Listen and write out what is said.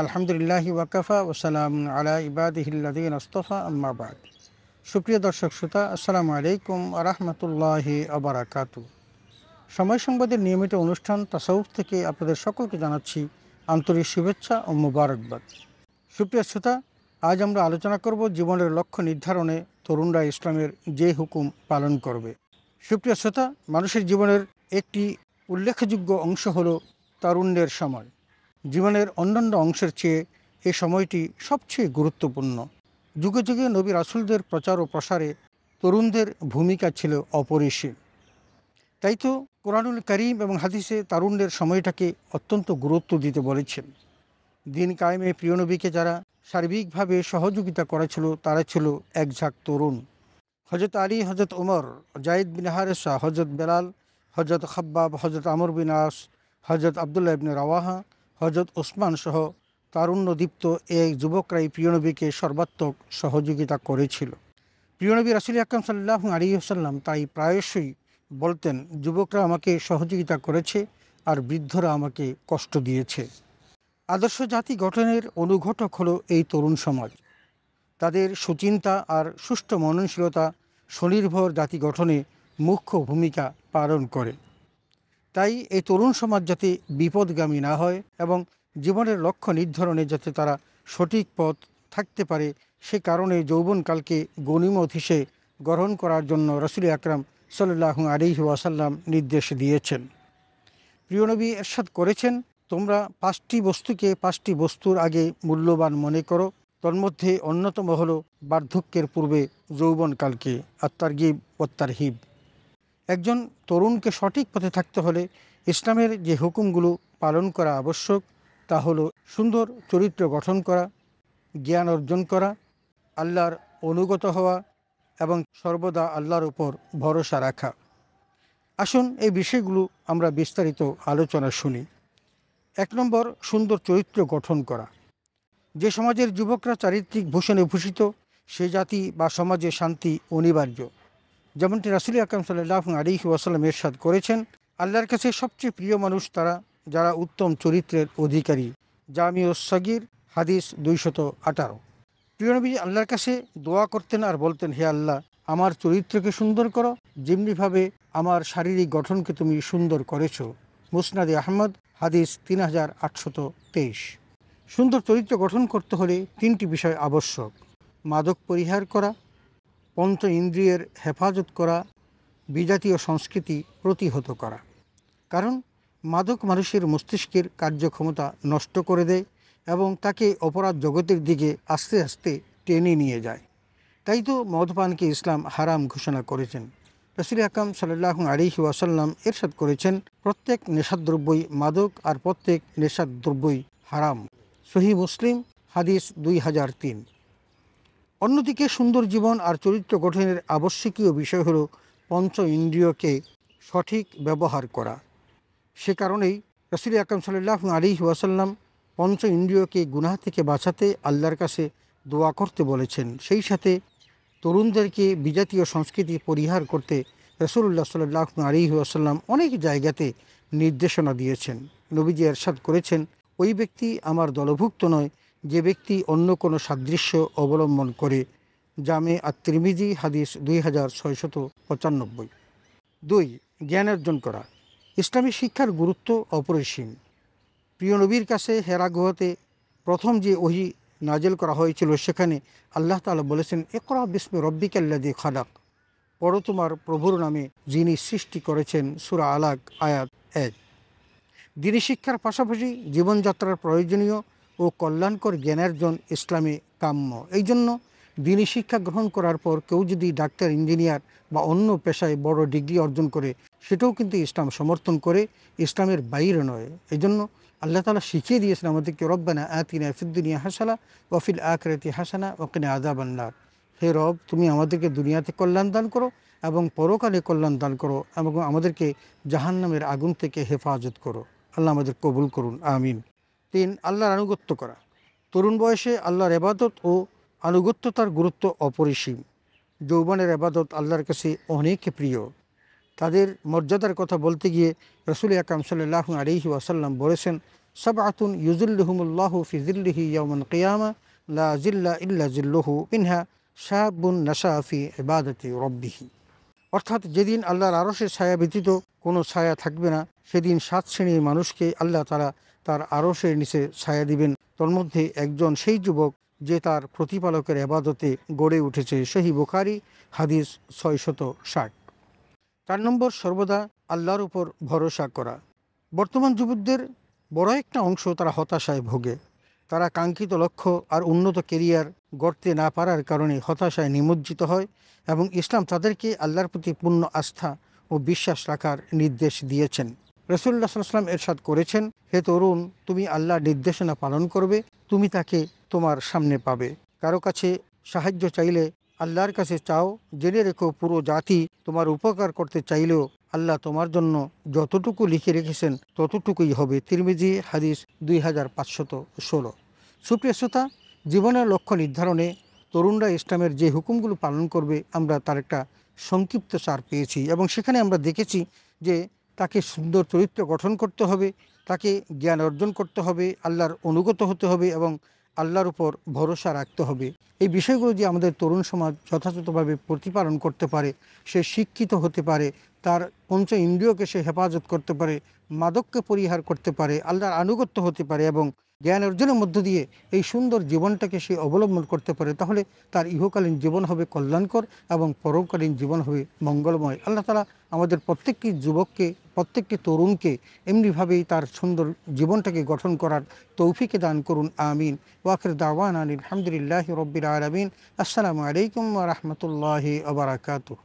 আলহামদুলিল্লাহি ওয়াকাফা ওসালাম আলা ইবাদিহিল্লাযীনা ইসতাফা আম্মা বাদ। সুপ্রিয় দর্শক শ্রোতা, আসসালামু আলাইকুম ওয়া রাহমাতুল্লাহি ওয়া বারাকাতুহু। সময় সংবাদের নিয়মিত অনুষ্ঠান তাসাউফ থেকে আপনাদের সকলকে জানাচ্ছি আন্তরিক শুভেচ্ছা ও মোবারকবাদ। সুপ্রিয় শ্রোতা, আজ আমরা আলোচনা করব জীবনের লক্ষ্য নির্ধারণে তরুণরা ইসলামের যে হুকুম পালন করবে। সুপ্রিয় শ্রোতা, মানুষের জীবনের একটি উল্লেখযোগ্য অংশ হলো তারুণ্যের সময়। জীবনের অন্যান্য অংশের চেয়ে এই সময়টি সবচেয়ে গুরুত্বপূর্ণ। যুগে যুগে নবী রাসূলদের প্রচার ও প্রসারে তরুণদের ভূমিকা ছিল অপরিসীম। তাই তো কোরআনুল কারীম এবং হাদিসে তারুণ্যের সময়টাকে অত্যন্ত গুরুত্ব দিতে বলেছেন। দিন কায়েমে প্রিয় নবীকে যারা সার্বিকভাবে সহযোগিতা করেছিল তারা ছিল একঝাঁক তরুণ। হজরত আলী, হজরত ওমর, জায়েদ বিন হারেসা, হজরত বেলাল, হজরত খাব্বাব, হজরত আমর বিন আস, হজরত আবদুল্লাহ ইবনে রাওয়াহা, হজরত ওসমান সহ তারুণ্যদীপ্ত এই যুবকরাই প্রিয়নবীকে সর্বাত্মক সহযোগিতা করেছিল। প্রিয়নবী রাসূল আকরাম সাল্লাল্লাহু আলাইহি ওয়াসাল্লাম তাই প্রায়শই বলতেন, যুবকরা আমাকে সহযোগিতা করেছে আর বৃদ্ধরা আমাকে কষ্ট দিয়েছে। আদর্শ জাতি গঠনের অনুঘটক হলো এই তরুণ সমাজ। তাদের সুচিন্তা আর সুষ্ঠু মননশীলতা স্বনির্ভর জাতি গঠনে মুখ্য ভূমিকা পালন করে। তাই এই তরুণ সমাজ যাতে বিপদগামী না হয় এবং জীবনের লক্ষ্য নির্ধারণে যাতে তারা সঠিক পথ থাকতে পারে, সে কারণে যৌবনকালকে গনিমত হিসেবে গ্রহণ করার জন্য রাসূল আকরাম সাল্লাল্লাহু আলাইহি ওয়াসাল্লাম নির্দেশ দিয়েছেন। প্রিয়নবী ইরশাদ করেছেন, তোমরা 5টি বস্তুকে 5টি বস্তুর আগে মূল্যবান মনে করো। তন্মধ্যে অন্যতম হলো বার্ধক্যের পূর্বে যৌবনকালকে, আত-তারগিব ওয়াত তারহিব। একজন তরুণকে সঠিক পথে থাকতে হলে ইসলামের যে হুকুমগুলো পালন করা আবশ্যক তা হলো সুন্দর চরিত্র গঠন করা, জ্ঞান অর্জন করা, আল্লাহর অনুগত হওয়া এবং সর্বদা আল্লাহর উপর ভরসা রাখা। আসুন এই বিষয়গুলো আমরা বিস্তারিত আলোচনা শুনি। 1 নম্বর, সুন্দর চরিত্র গঠন করা। যে সমাজের যুবকরা চারিত্রিক ভূষণে ভূষিত, সে জাতি বা সমাজে শান্তি অনিবার্য। যেমনটি রাসূল আকরাম সাল্লাল্লাহু আলাইহি ওয়াসাল্লাম ইরশাদ করেছেন, আল্লাহর কাছে সবচেয়ে প্রিয় মানুষ তারা যারা উত্তম চরিত্রের অধিকারী। জামিউস সগীর, হাদিস 218। প্রিয়নবী আল্লাহর কাছে দোয়া করতেন আর বলতেন, হে আল্লাহ, আমার চরিত্রকে সুন্দর করো যেমনিভাবে আমার শারীরিক গঠনকে তুমি সুন্দর করেছো। মুসনাদে আহমদ, হাদিস 3823। সুন্দর চরিত্র গঠন করতে হলে 3টি বিষয় আবশ্যক: মাদক পরিহার করা, পঞ্চ ইন্দ্রিয়ের হেফাজত করা, বিজাতীয় সংস্কৃতি প্রতিহত করা। কারণ মাদক মানুষের মস্তিষ্কের কার্যক্ষমতা নষ্ট করে দেয় এবং তাকে অপরাধ জগতের দিকে আস্তে আস্তে টেনে নিয়ে যায়। তাই তো মদপানকে ইসলাম হারাম ঘোষণা করেছেন। রাসূল আকরাম সাল্লাল্লাহু আলাইহি ওয়াসাল্লাম ইরশাদ করেছেন, প্রত্যেক নেশাদ্রব্যই মাদক আর প্রত্যেক নেশাদ্রব্যই হারাম। সহিহ মুসলিম, হাদিস 2003। অন্যদিকে সুন্দর জীবন আর চরিত্র গঠনের আবশ্যকীয় বিষয় হলো পঞ্চ ইন্দ্রিয়কে সঠিক ব্যবহার করা। সে কারণেই রাসূল আকরাম সাল্লাল্লাহু আলাইহি ওয়াসাল্লাম পঞ্চ ইন্দ্রিয়কে গুনাহ থেকে বাঁচাতে আল্লাহর কাছে দোয়া করতে বলেছেন। সেই সাথে তরুণদেরকে বিজাতীয় সংস্কৃতি পরিহার করতে রাসূলুল্লাহ সাল্লাল্লাহু আলাইহি ওয়াসাল্লাম অনেক জায়গাতে নির্দেশনা দিয়েছেন। নবীজি ইরশাদ করেছেন, ওই ব্যক্তি আমার দলভুক্ত নয় যে ব্যক্তি অন্য কোনো সাদৃশ্য অবলম্বন করে। জামে আত-তিরমিজি, হাদিস 2695। 2. জ্ঞান অর্জন করা। ইসলামী শিক্ষার গুরুত্ব অপরিসীম। প্রিয় নবীর কাছে হেরা গুহাতে প্রথম যে ওহী নাজেল করা হয়েছিল, সেখানে আল্লাহ তাআলা বলেছেন, ইকরা বিসমি রব্বিকাল্লাযী খালাক, পড়ো তোমার প্রভুর নামে যিনি সৃষ্টি করেছেন। সূরা আলাক, আয়াত 1। দ্বীনি শিক্ষার পাশাপাশি জীবনযাত্রার প্রয়োজনীয় ও কল্যাণকর জ্ঞানার্জন ইসলামে কাম্য। এই জন্য দ্বীনি শিক্ষা গ্রহণ করার পর কেউ যদি ডাক্তার, ইঞ্জিনিয়ার বা অন্য পেশায় বড় ডিগ্রি অর্জন করে, সেটাও কিন্তু ইসলাম সমর্থন করে, ইসলামের বাইরে নয়। এই জন্য আল্লাহ তাআলা শিখিয়ে দিয়েছেন আমাদেরকে, রব্বানা আতিনা ফিদ দুনিয়া হাসানা ওয়া ফিল আখিরাতি হাসানা ওয়া কিনা আযাবান নার। হে রব, তুমি আমাদেরকে দুনিয়াতে কল্যাণ দান করো এবং পরকালে কল্যাণ দান করো এবং আমাদেরকে জাহান্নামের আগুন থেকে হেফাজত করো। আল্লাহ আমাদের কবুল করুন, আমিন। 3. আল্লাহর আনুগত্য করা। তরুণ বয়সে আল্লাহর ইবাদত ও আনুগত্যতার গুরুত্ব অপরিসীম। যৌবনের ইবাদত আল্লাহর কাছে অনেক প্রিয়। তাদের মর্যাদার কথা বলতে গিয়ে রাসূল আকরাম সাল্লাল্লাহু আলাইহি ওয়াসাল্লাম বলেছেন, সাবআতুন ইউযিল্লুহুমুল্লাহু ফি যিল্লিহি ইয়াওমাল কিয়ামা লা যিল্লা ইল্লা যিল্লুহু মিনহা শাবুন নাশা ফি ইবাদাতি রাব্বিহি। অর্থাৎ যেদিন আল্লাহর আরশের ছায়া ব্যতীত কোনো ছায়া থাকবে না, সেদিন 7 শ্রেণীর মানুষকে আল্লাহ তাআলা তার আরশের নিচে ছায়া দিবেন। তন্মধ্যে একজন সেই যুবক যে তার প্রতিপালকের ইবাদতে গড়ে উঠেছে। সহিহ বুখারী হাদিস 660। 4 নম্বর, সর্বদা আল্লাহর উপর ভরসা করা। বর্তমান যুবকদের বড় একটা অংশ তারা হতাশায় ভোগে। তারা কাঙ্ক্ষিত লক্ষ্য আর উন্নত কেরিয়ার গড়তে না পারার কারণে হতাশায় নিমজ্জিত হয় এবং ইসলাম তাদেরকে আল্লাহর প্রতি পূর্ণ আস্থা ও বিশ্বাস রাখার নির্দেশ দিয়েছেন। রাসূলুল্লাহ সাল্লাল্লাহু আলাইহি ওয়াসাল্লাম ইরশাদ করেছেন, হে তরুণ, তুমি আল্লাহর নির্দেশনা পালন করবে, তুমি তাকে তোমার সামনে পাবে। কারো কাছে সাহায্য চাইলে আল্লাহর কাছে চাও। জেনে রেখো, পুরো জাতি তোমার উপকার করতে চাইলেও আল্লাহ তোমার জন্য যতটুকু লিখে রেখেছেন ততটুকুই হবে। তিরমিজি হাদিস 2516। সুপ্রিয় শ্রোতা, জীবনের লক্ষ্য নির্ধারণে তরুণরা ইসলামের যে হুকুমগুলো পালন করবে আমরা তার একটা সংক্ষিপ্ত সার পেয়েছি এবং সেখানে আমরা দেখেছি যে তাকে সুন্দর চরিত্র গঠন করতে হবে, তাকে জ্ঞান অর্জন করতে হবে, আল্লাহর অনুগত হতে হবে এবং আল্লাহর উপর ভরসা রাখতে হবে। এই বিষয়গুলো যে আমাদের তরুণ সমাজ যথাযথভাবে প্রতিপালন করতে পারে, সে শিক্ষিত হতে পারে, তার পঞ্চ ইন্দ্রিয়কে সে হেফাজত করতে পারে, মাদককে পরিহার করতে পারে, আল্লাহর আনুগত্য হতে পারে এবং জ্ঞান অর্জনের মধ্য দিয়ে এই সুন্দর জীবনটাকে সে অবলম্বন করতে পারে, তাহলে তার ইহকালীন জীবন হবে কল্যাণকর এবং পরকালীন জীবন হবে মঙ্গলময়। আল্লাহ তাআলা আমাদের প্রত্যেকটি যুবককে, প্রত্যেকটি তরুণকে এমনিভাবেই তার সুন্দর জীবনটাকে গঠন করার তৌফিক দান করুন। আমিন। ওয়া আখির দাওয়ানা আলহামদুলিল্লাহি রাব্বিল আলামিন। আসসালামু আলাইকুম ওয়া রাহমাতুল্লাহি ওয়া বারাকাতুহু।